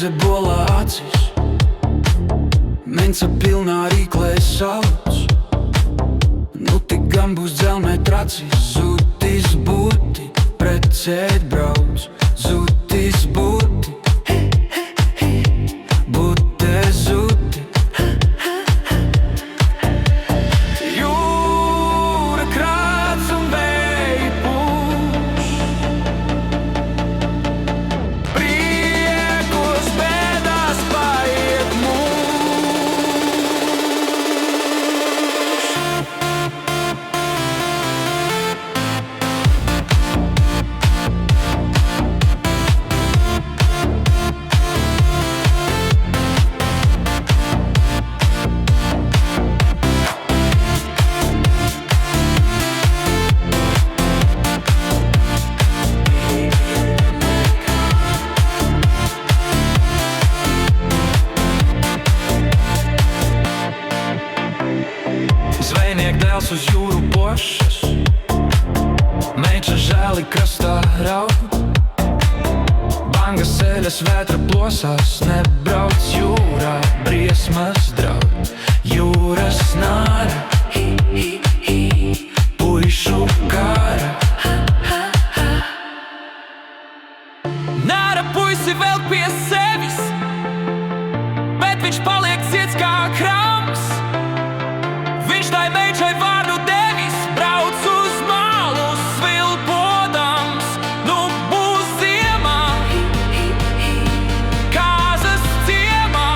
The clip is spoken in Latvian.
zebola acis, Mensa pilnā rīklē sauc. Nu tik gan būs dzelmē tracis, Zutis būti, precēt brauc. Zutis būti, bute zuti. Jūra krāts un vēji pūš, priekos bēdās paiet mūs. Zvejniek dēls uz jūru pošas, Meiča žēli krastā raud. Bangas ceļas, vētra plosās, nebrauc jūrā, briesmas draud. Jūras nāra, puišu kara. Nāra puisi velk pie sevis, bet viņš paliek ciets kā krams. Viņš tai meičai vārdu devis, brauc uz malu svilpodams. Nu būs ziemā, Kāzas ciemā.